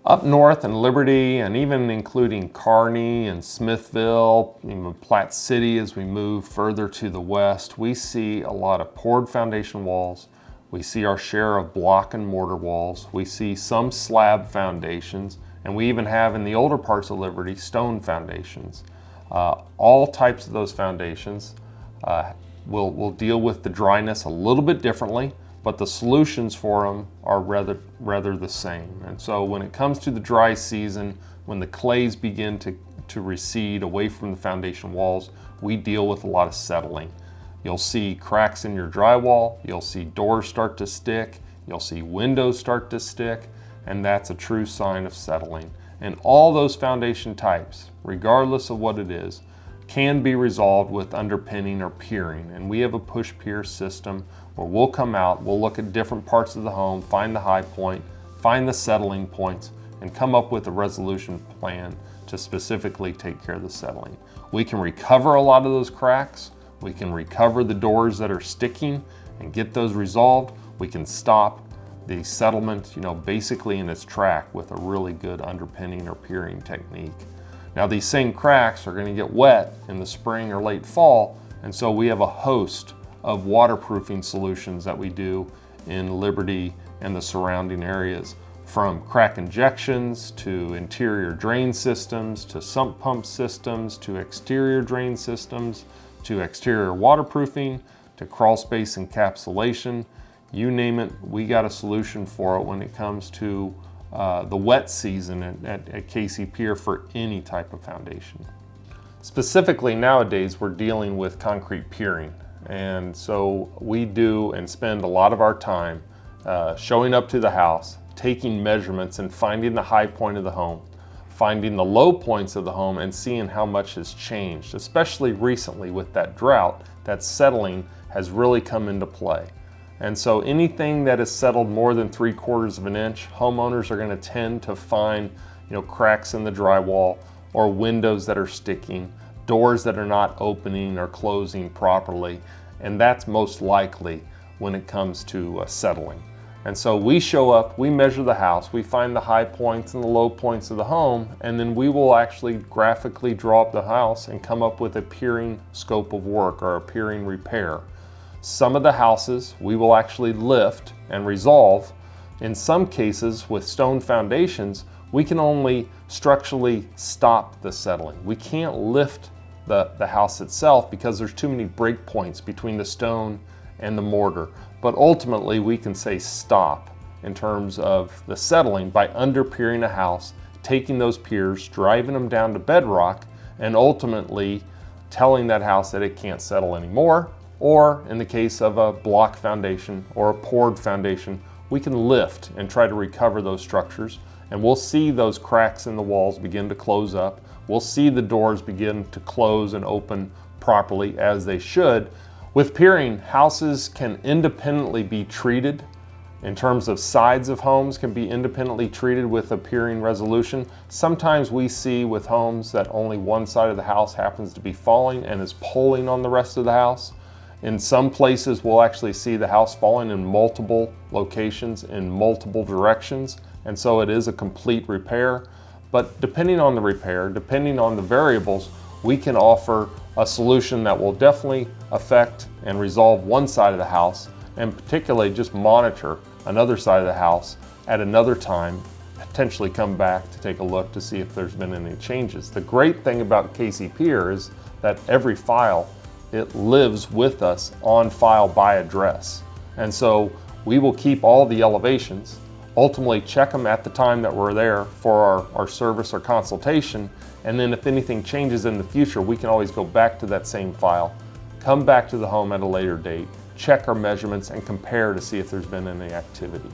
Up north in Liberty, and even including Kearney and Smithville, even Platte City as we move further to the west, we see a lot of poured foundation walls. We see our share of block and mortar walls. We see some slab foundations, and we even have in the older parts of Liberty stone foundations. All types of those foundations will deal with the dryness a little bit differently, but the solutions for them are rather the same. And so when it comes to the dry season, when the clays begin to recede away from the foundation walls, we deal with a lot of settling. You'll see cracks in your drywall, you'll see doors start to stick, you'll see windows start to stick, and that's a true sign of settling. And all those foundation types, regardless of what it is, can be resolved with underpinning or piering. And we have a push pier system where we'll come out, we'll look at different parts of the home, find the high point, find the settling points, and come up with a resolution plan to specifically take care of the settling. We can recover a lot of those cracks. We can recover the doors that are sticking and get those resolved. We can stop the settlement, basically in its track with a really good underpinning or piering technique. Now these same cracks are going to get wet in the spring or late fall, and so we have a host of waterproofing solutions that we do in Liberty and the surrounding areas, from crack injections to interior drain systems to sump pump systems to exterior drain systems to exterior waterproofing to crawl space encapsulation. You name it, we got a solution for it when it comes to the wet season at KC Pier for any type of foundation. Specifically nowadays, we're dealing with concrete piering. And so we do and spend a lot of our time showing up to the house, taking measurements and finding the high point of the home, finding the low points of the home and seeing how much has changed, especially recently with that drought. That settling has really come into play. And so anything that is settled more than 3/4 of an inch, homeowners are going to tend to find cracks in the drywall or windows that are sticking, doors that are not opening or closing properly, and that's most likely when it comes to settling. And so we show up, we measure the house, we find the high points and the low points of the home, and then we will actually graphically draw up the house and come up with a piering scope of work or a piering repair. Some of the houses we will actually lift and resolve. In some cases with stone foundations, we can only structurally stop the settling. We can't lift the house itself because there's too many break points between the stone and the mortar. But ultimately we can say stop in terms of the settling by under-piering a house, taking those piers, driving them down to bedrock, and ultimately telling that house that it can't settle anymore. Or in the case of a block foundation or a poured foundation, we can lift and try to recover those structures, and we'll see those cracks in the walls begin to close up. We'll see the doors begin to close and open properly as they should. With piering, houses can independently be treated. In terms of sides of homes can be independently treated with a piering resolution. Sometimes we see with homes that only one side of the house happens to be falling and is pulling on the rest of the house. In some places, we'll actually see the house falling in multiple locations in multiple directions, and so it is a complete repair. But depending on the repair, depending on the variables, we can offer a solution that will definitely affect and resolve one side of the house, and particularly just monitor another side of the house at another time, potentially come back to take a look to see if there's been any changes. The great thing about KC Pier is that every file, it lives with us on file by address. And so we will keep all the elevations, ultimately check them at the time that we're there for our service or consultation, and then if anything changes in the future, we can always go back to that same file, come back to the home at a later date, check our measurements and compare to see if there's been any activity.